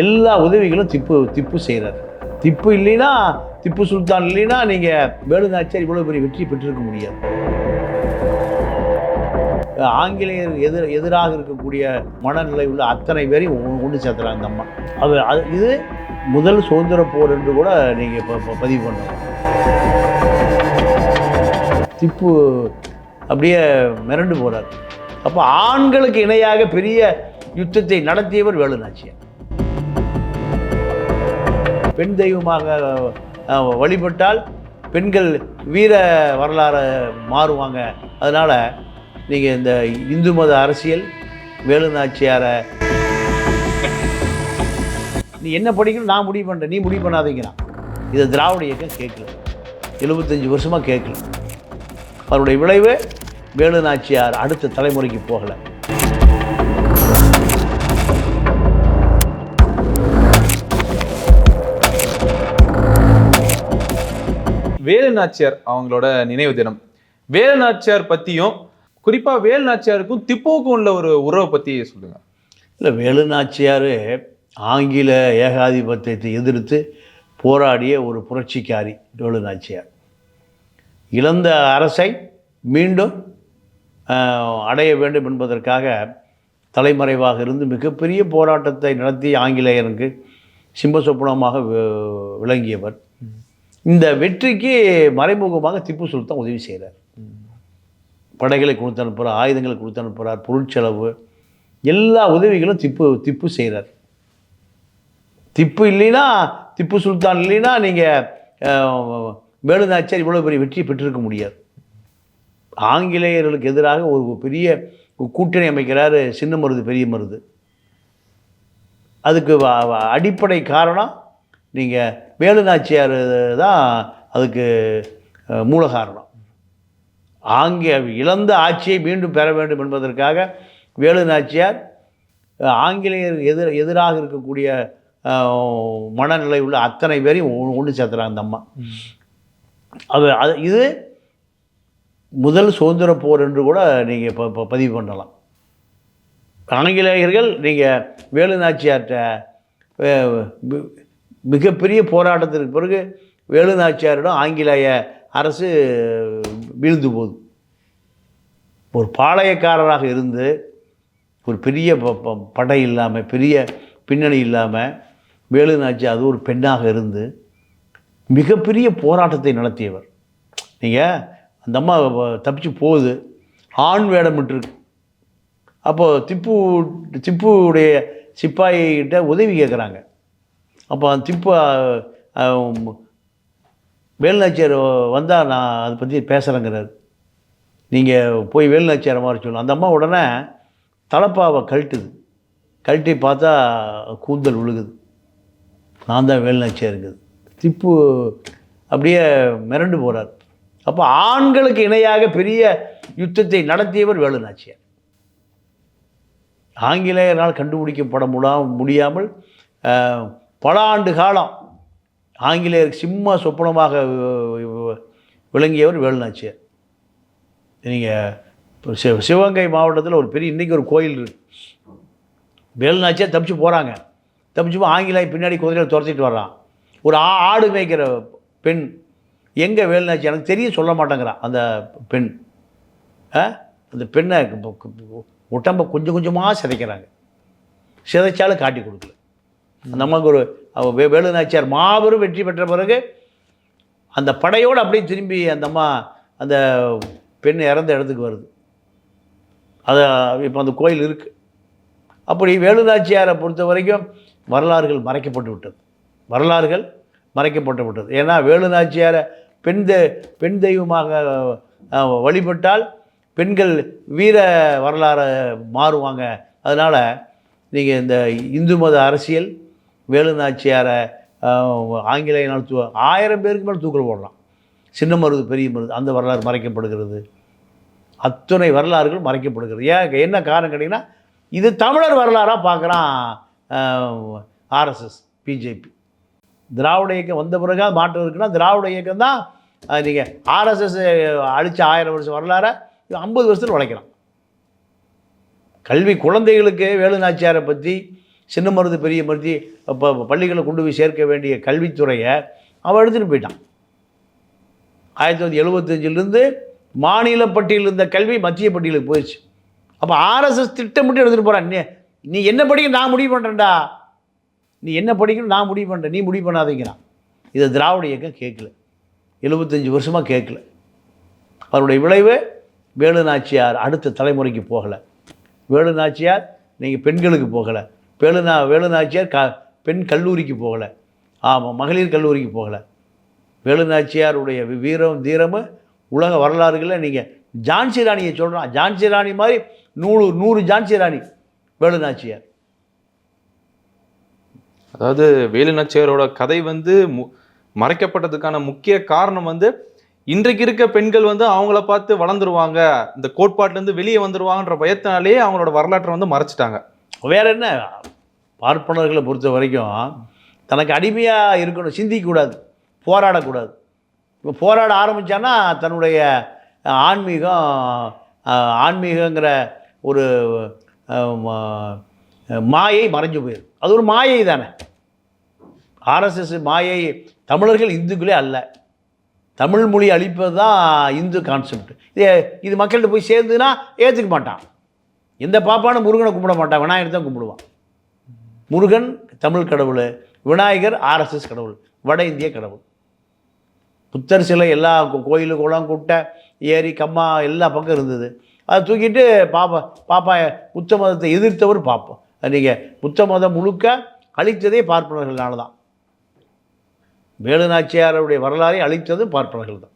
எல்லா உதவிகளும் திப்பு செய்கிறார். திப்பு இல்லைன்னா, திப்பு சுல்தான் இல்லைன்னா நீங்கள் வேலு நாச்சியார் இவ்வளோ பெரிய வெற்றி பெற்றிருக்க முடியாது. ஆங்கிலேயர் எதிராக இருக்கக்கூடிய மனநிலை உள்ள அத்தனை பேரையும் ஒன்று சேர்த்துறாங்க அந்த அம்மா. இது முதல் சுதந்திர போர் என்று கூட நீங்கள் இப்போ பதிவு பண்ணலாம். திப்பு அப்படியே மிரண்டு போகிறார். அப்போ ஆண்களுக்கு இணையாக பெரிய யுத்தத்தை நடத்தியவர் வேலு நாச்சியார். பெண் தெய்வமாக வழிபட்டால் பெண்கள் வீர வரலாறு மாறுவாங்க. அதனால் நீங்கள் இந்த இந்து மத அரசியல் வேலு நாச்சியாரை நீ என்ன படிக்கணும் நான் முடிவு பண்ணுறேன், நீ முடிவு பண்ணாதீங்கிறான். இதை திராவிட இயக்கம் கேட்கல, 75 வருஷமாக கேட்கல. அவருடைய விளைவு வேலு நாச்சியார் அடுத்த தலைமுறைக்கு போகலை. வேலு நாச்சியார் அவங்களோட நினைவு தினம். வேலு நாச்சியார் பற்றியும் குறிப்பாக வேலு நாச்சியாருக்கும் திப்புவுக்கும் உள்ள ஒரு உறவை பற்றி சொல்லுங்கள். இல்லை, வேலு நாச்சியார் ஆங்கில ஏகாதிபத்தியத்தை எதிர்த்து போராடிய ஒரு புரட்சிக்காரி வேலு நாச்சியார். இழந்த அரசை மீண்டும் அடைய வேண்டும் என்பதற்காக தலைமறைவாக இருந்து மிகப்பெரிய போராட்டத்தை நடத்தி ஆங்கிலேயருக்கு சிம்மசொப்பனமாக விளங்கியவர். இந்த வெற்றிக்கு மறைமுகமாக திப்பு சுல்தான் உதவி செய்கிறார். படைகளை கொடுத்து அனுப்புகிறார், ஆயுதங்களை கொடுத்து அனுப்புகிறார், பொருட்செலவு எல்லா உதவிகளும் திப்பு செய்கிறார். திப்பு இல்லைன்னா, திப்பு சுல்தான் இல்லைன்னா நீங்கள் வேலு நாச்சியார் இவ்வளோ பெரிய வெற்றி பெற்றிருக்க முடியாது. ஆங்கிலேயர்களுக்கு எதிராக ஒரு பெரிய கூட்டணி அமைக்கிறார் சின்ன மருது பெரிய மருது. அதுக்கு அடிப்படை காரணம் நீங்கள் வேலு நாச்சியார் தான் அதுக்கு மூல காரணம். இழந்த ஆட்சியை மீண்டும் பெற வேண்டும் என்பதற்காக வேலு நாச்சியார் ஆங்கிலேயர் எதிராக இருக்கக்கூடிய மனநிலை உள்ள அத்தனை பேரையும் ஒன்று சேர்த்துறாங்க அந்த அம்மா. இது முதல் சுதந்திர போர் என்று கூட நீங்கள் இப்போ பதிவு பண்ணலாம். ஆங்கிலேயர்கள் நீங்கள் வேலு நாச்சியார்கிட்ட மிகப்பெரிய போராட்டத்திற்கு பிறகு வேலு நாச்சியாரிடம் ஆங்கிலேய அரசு வீழ்ந்து போகுது. ஒரு பாளையக்காரராக இருந்து ஒரு பெரிய படை இல்லாமல், பெரிய பின்னணி இல்லாமல் வேலு நாச்சியார் அது ஒரு பெண்ணாக இருந்து மிகப்பெரிய போராட்டத்தை நடத்தியவர். நீங்கள் அந்த அம்மா தப்பிச்சு போகுது, ஆண் வேடமிட்டுருக்கு. அப்போது திப்புவுடைய சிப்பாயிகிட்ட உதவி கேட்குறாங்க. அப்போ அந்த திப்பு வேலு நாச்சியார் வந்தால் நான் அதை பற்றி பேசுகிறேங்கிறார். நீங்கள் போய் வேலு நாச்சியாரை மாதிரி சொல்லணும். அந்த அம்மா உடனே தலப்பாவை கழட்டி பார்த்தா கூந்தல் விழுகுது. நான் தான் வேலு நாச்சியாருங்குது. திப்பு அப்படியே மிரண்டு போகிறார். அப்போ ஆண்களுக்கு இணையாக பெரிய யுத்தத்தை நடத்தியவர் வேலு நாச்சியார். ஆங்கிலேயரால் கண்டுபிடிக்கப்பட முடியாமல் பல ஆண்டு காலம் ஆங்கிலேயருக்கு சிம்ம சொப்பனமாக விளங்கியவர் வேலு நாச்சியார். நீங்கள் சிவகங்கை மாவட்டத்தில் ஒரு பெரிய இன்றைக்கி ஒரு கோயில் இருக்குது. வேலு நாச்சியார் தப்பிச்சு போகிறாங்க. தப்பிச்சு போய் ஆங்கிலேய பின்னாடி குதிரையில் துரத்திட்டு வர்றான். ஒரு ஆடு மேய்க்கிற பெண் எங்கே வேலு நாச்சியார் எனக்கு தெரிய சொல்ல மாட்டேங்கிறான். அந்த பெண் அந்த பெண்ணை உடம்பை கொஞ்சம் கொஞ்சமாக சிதைக்கிறாங்க. சிதைச்சாலும் காட்டி கொடுக்கல. அந்த அம்மாவுக்கு ஒரு வேலு நாச்சியார் மாபெரும் வெற்றி பெற்ற பிறகு அந்த படையோடு அப்படியே திரும்பி அந்த அம்மா அந்த பெண் இறந்த இடத்துக்கு வருது. அது இப்போ அந்த கோயில் இருக்குது. அப்படி வேலு நாச்சியாரை பொறுத்த வரைக்கும் வரலாறுகள் மறைக்கப்பட்டு விட்டது. ஏன்னா வேலு நாச்சியாரை பெண் தெய்வமாக வழிபட்டால் பெண்கள் வீர வரலாறு மாறுவாங்க. அதனால் நீங்கள் இந்த இந்து மத அரசியல் வேலு நாச்சியாரை ஆங்கிலேயனால் 1000 பேருக்கு மேலே தூக்கில் போடலாம். சின்ன மருது பெரிய மருது அந்த வரலாறு மறைக்கப்படுகிறது. அத்தனை வரலாறுகள் மறைக்கப்படுகிறது. என்ன காரணம் கேட்டிங்கன்னா, இது தமிழர் வரலாறாக பார்க்குறான் ஆர்எஸ்எஸ் பிஜேபி. திராவிட இயக்கம் வந்த பிறகு மாற்றம் இருக்குன்னா திராவிட இயக்கம் தான். நீங்கள் ஆர்எஸ்எஸ் அழித்த 1000 வருஷம் வரலாறை 50 வருஷத்தில் உழைக்கலாம். கல்வி குழந்தைகளுக்கு வேலு நாச்சியாரை பற்றி சின்ன மருது பெரிய மருதி இப்போ பள்ளிகளை கொண்டு போய் சேர்க்க வேண்டிய கல்வித்துறையை அவன் எடுத்துகிட்டு போயிட்டான். 1975 மாநில பட்டியலில் இருந்த கல்வி மத்திய பட்டியலுக்கு போயிடுச்சு. அப்போ ஆர்எஸ்எஸ் திட்டமிட்டு எடுத்துகிட்டு போகிறான். நீ என்ன படிக்க நான் முடிவு பண்ணுறேன்டா, நீ என்ன படிக்கணும் நான் முடிவு பண்ணுறேன், நீ முடிவு பண்ணாதீங்கிறான். இதை திராவிட இயக்கம் கேட்கல, 75 வருஷமாக கேட்கல. அவருடைய விளைவு வேலு நாச்சியார் அடுத்த தலைமுறைக்கு போகலை. வேலு நாச்சியார் நீங்கள் பெண்களுக்கு போகலை. வேலு நாச்சியார் பெண் கல்லூரிக்கு போகலை. ஆமாம், மகளிர் கல்லூரிக்கு போகலை. வேலு நாச்சியாருடைய வீரம் தீரமும் உலக வரலாறுகளில் நீங்கள் ஜான்சி ராணியை சொல்கிறான். ஜான்சி ராணி மாதிரி 100 ஜான்சி ராணி வேலு நாச்சியார். அதாவது வேலு நாச்சியாரோட கதை வந்து மறைக்கப்பட்டதுக்கான முக்கிய காரணம் வந்து இன்றைக்கு இருக்க பெண்கள் வந்து அவங்கள பார்த்து வளர்ந்துருவாங்க, இந்த கோட்பாட்டிலேருந்து வெளியே வந்துருவாங்கன்ற பயத்தினாலேயே அவங்களோட வரலாற்றை வந்து மறைச்சிட்டாங்க. வேற என்ன, பார்ப்பனர்களை பொறுத்த வரைக்கும் தனக்கு அடிமையாக இருக்கணும், சிந்திக்கக்கூடாது, போராடக்கூடாது. இப்போ போராட ஆரம்பித்தான்னா தன்னுடைய ஆன்மீகங்கிற ஒரு மாயை மறைஞ்சு போயிடும். அது ஒரு மாயை தானே. ஆர்எஸ்எஸ் மாயை. தமிழர்கள் இந்துக்களே அல்ல. தமிழ் மொழி அழிப்பது தான் இந்து கான்செப்ட். இது மக்கள்கிட்ட போய் சேர்ந்துன்னா ஏற்றுக்க மாட்டான். எந்த பாப்பானும் முருகனை கும்பிட மாட்டான், விநாயகர் தான் கும்பிடுவான். முருகன் தமிழ் கடவுள், விநாயகர் ஆர்எஸ்எஸ் கடவுள், வட இந்திய கடவுள். புத்தர் சிலை எல்லா கோயிலு குளம் குட்டை ஏரி கம்மா எல்லா பக்கம் இருந்தது. அதை தூக்கிட்டு பாப்பா புத்த மதத்தை எதிர்த்தவர் பார்ப்போம். நீங்கள் புத்த மதம் முழுக்க அழித்ததே பார்ப்பனர்களால தான். வேலு நாச்சியாருடைய வரலாறை அழித்தது பார்ப்பனர்கள் தான்.